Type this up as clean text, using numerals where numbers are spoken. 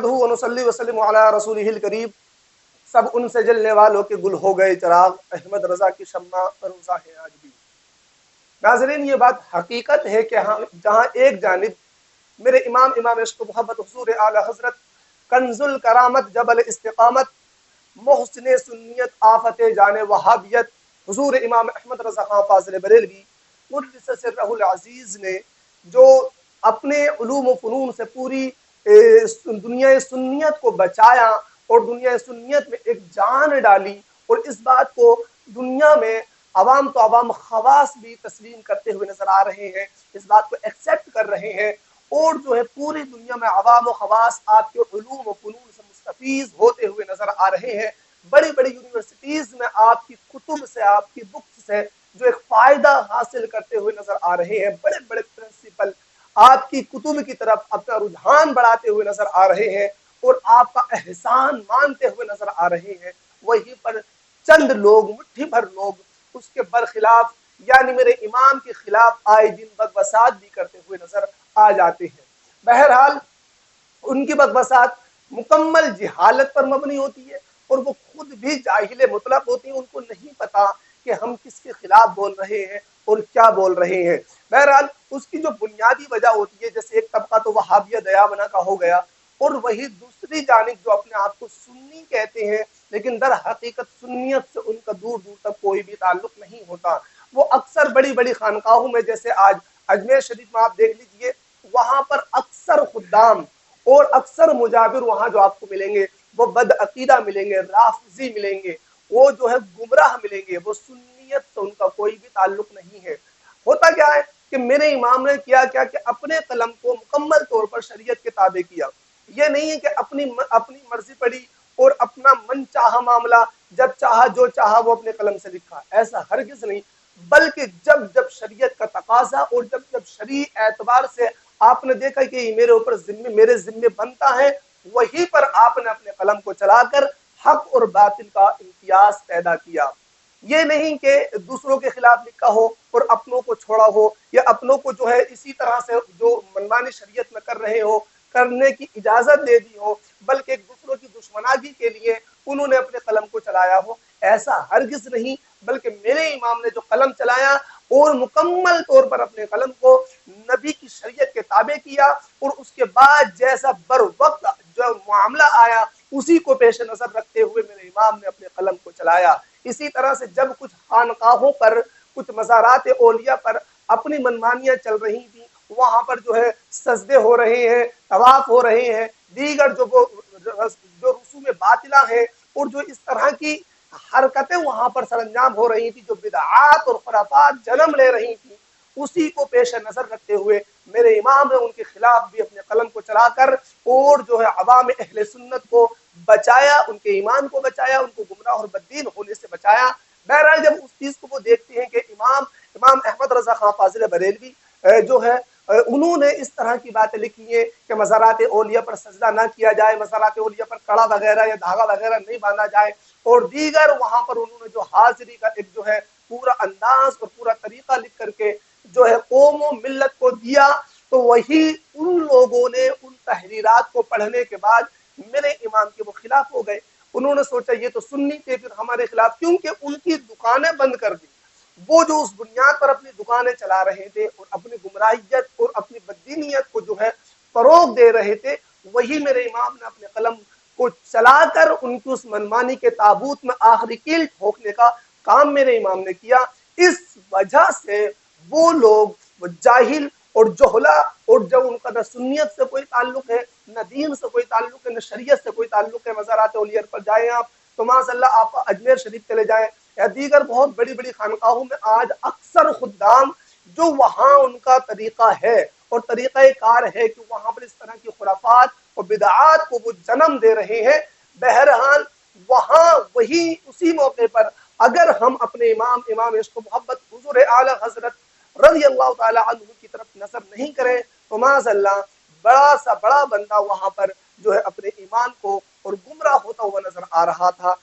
نحمدہ و نصلی وسلم علی رسولہ الکریم۔ سب ان سے جلنے والوں کے گل ہو گئے چراغ، احمد رضا کی شمع فروزہ ہے آج بھی۔ ناظرین، یہ بات حقیقت ہے کہ جہاں ایک جانب میرے امام عشق و محبت حضور اعلی حضرت کنز الکرامت جبل استقامت محسن سنیت آفت جان وہابیت حضور امام احمد رضا خان فاضل بریلوی قدس سرہ العزیز نے جو اپنے علوم و فنون سے پوری دنیا سنیت کو بچایا اور دنیا سنیت میں ایک جان ڈالی، اور اس بات کو دنیا میں عوام تو عوام، خواص بھی تسلیم کرتے ہوئے نظر آ رہے ہیں، اس بات کو ایکسیپٹ کر رہے ہیں، اور جو ہے پوری دنیا میں عوام و خواص آپ کے علوم و فنون سے مستفیض ہوتے ہوئے نظر آ رہے ہیں۔ بڑی بڑی یونیورسٹیز میں آپ کی کتب سے، آپ کی بکس سے جو ایک فائدہ حاصل کرتے ہوئے نظر آ رہے ہیں، بڑے بڑے پرنسپل آپ کی کتب کی طرف اپنا رجحان بڑھاتے ہوئے نظر آ رہے ہیں اور آپ کا احسان مانتے ہوئے نظر آ رہے ہیں۔ وہیں پر چند لوگ، مٹھی بھر لوگ اس کے برخلاف یعنی میرے امام کے خلاف آئے دن بکبسات بھی کرتے ہوئے نظر آ جاتے ہیں۔ بہرحال ان کی بکبسات مکمل جہالت پر مبنی ہوتی ہے اور وہ خود بھی جاہل مطلق ہوتی ہیں، ان کو نہیں پتا کہ ہم کس کے خلاف بول رہے ہیں اور کیا بول رہے ہیں۔ بہرحال اس کی جو بنیادی وجہ ہوتی ہے، جیسے ایک طبقہ تو وہابیہ دیابنا کا ہو گیا، اور وہی دوسری جانب جو اپنے آپ کو سنی کہتے ہیں لیکن در حقیقت سنیت سے ان کا دور دور تک کوئی بھی تعلق نہیں ہوتا۔ وہ اکثر بڑی بڑی خانقاہوں میں، جیسے آج اجمیر شریف میں آپ دیکھ لیجئے، وہاں پر اکثر خدام اور اکثر مجاور وہاں جو آپ کو ملیں گے وہ بد عقیدہ ملیں گے، رافضی ملیں گے، وہ جو ہے گمراہ ملیں گے، وہ سنیت سے ان کا کوئی بھی تعلق نہیں ہے۔ ہوتا کیا ہے کہ میرے امام نے کیا کہ اپنے قلم کو مکمل طور پر شریعت کے تابع کیا۔ یہ نہیں ہے کہ اپنی مرضی پڑی اور اپنا من چاہا معاملہ، جب چاہا جو چاہا وہ اپنے قلم سے لکھا، ایسا ہرگز نہیں، بلکہ جب جب شریعت کا تقاضا اور جب جب شرعی اعتبار سے آپ نے دیکھا کہ یہ میرے اوپر میرے ذمے بنتا ہے، وہیں پر آپ نے اپنے قلم کو چلا کر حق اور باطل کا امتیاز پیدا کیا۔ یہ نہیں کہ دوسروں کے خلاف لکھا ہو اور اپنوں کو چھوڑا ہو، یا اپنوں کو جو ہے اسی طرح سے جو منمانی شریعت میں کر رہے ہو کرنے کی اجازت دے دی ہو، بلکہ ایک دوسروں کی دشمناگی کے لیے انہوں نے اپنے قلم کو چلایا ہو، ایسا ہرگز نہیں، بلکہ میرے امام نے جو قلم چلایا اور مکمل طور پر اپنے قلم کو نبی کی شریعت کے تابع کیا، اور اس کے بعد جیسا بر وقت جو معاملہ آیا اسی کو پیش نظر رکھتے ہوئے میرے امام نے اپنے قلم کو چلایا۔ اسی طرح سے جب کچھ خانقاہوں پر، کچھ مزارات اولیاء پر اپنی منمانیاں چل رہی تھیں، وہاں پر جو ہے سجدے ہو رہے ہیں، طواف ہو رہے ہیں، دیگر جو رسوم باطلہ ہیں اور جو اس طرح کی حرکتیں وہاں پر سر انجام ہو رہی تھی، جو بدعات اور خرافات جنم لے رہی تھیں، اسی کو پیش نظر رکھتے ہوئے میرے امام نے ان کے خلاف بھی اپنے قلم کو چلا کر اور جو ہے عوام اہل سنت کو بچایا، ان کے ایمان کو بچایا، ان کو گمراہ اور بددین ہونے سے بچایا۔ بہرحال جب اس چیز کو وہ دیکھتے ہیں کہ امام احمد رضا خان فاضل بریلوی جو ہے انہوں نے اس طرح کی باتیں لکھی ہیں کہ مزارات اولیاء پر سجدہ نہ کیا جائے، مزارات اولیاء پر کڑا وغیرہ یا دھاگا وغیرہ نہیں باندھا جائے، اور دیگر وہاں پر انہوں نے جو حاضری کا ایک جو ہے پورا انداز اور پورا طریقہ لکھ کر کے جو ہے قوم و ملت کو دیا، تو وہی ان لوگوں نے ان تحریرات کو پڑھنے کے بعد میرے امام کے وہ خلاف ہو گئے۔ انہوں نے سوچا یہ تو سنی تھے، پھر ہمارے خلاف، کیونکہ ان کی دکانیں بند کر دی۔ وہ جو اس بنیاد پر اپنی دکانیں چلا رہے تھے اور اپنی گمراہیت اور اپنی بددینیت کو جو ہے فروغ دے رہے تھے، وہی میرے امام نے اپنے قلم کو چلا کر ان کی اس منمانی کے تابوت میں آخری کیل ٹھوکنے کا کام میرے امام نے کیا۔ اس وجہ سے وہ لوگ، وہ جاہل اور جہلا، اور جب ان کا نہ سنیت سے کوئی تعلق ہے، نہ دین سے کوئی تعلق ہے، نہ شریعت سے کوئی تعلق ہے، مزارات اولیاء پر جائیں آپ تو ماشاء اللہ آپ اجمیر شریف چلے جائیں یا دیگر بہت بڑی بڑی خانقاہوں میں، آج اکثر خدام جو وہاں ان کا طریقہ ہے اور طریقہ کار ہے کہ وہاں پر اس طرح کی خرافات اور بدعات کو وہ جنم دے رہے ہیں۔ بہرحال وہاں وہی اسی موقع پر اگر ہم اپنے امام عشق و محبت حضور اعلی حضرت رضی اللہ تعالی عنہ کی طرف نظر نہیں کریں تو معاذ اللہ بڑا بندہ وہاں پر جو ہے اپنے ایمان کو اور گمراہ ہوتا ہوا نظر آ رہا تھا۔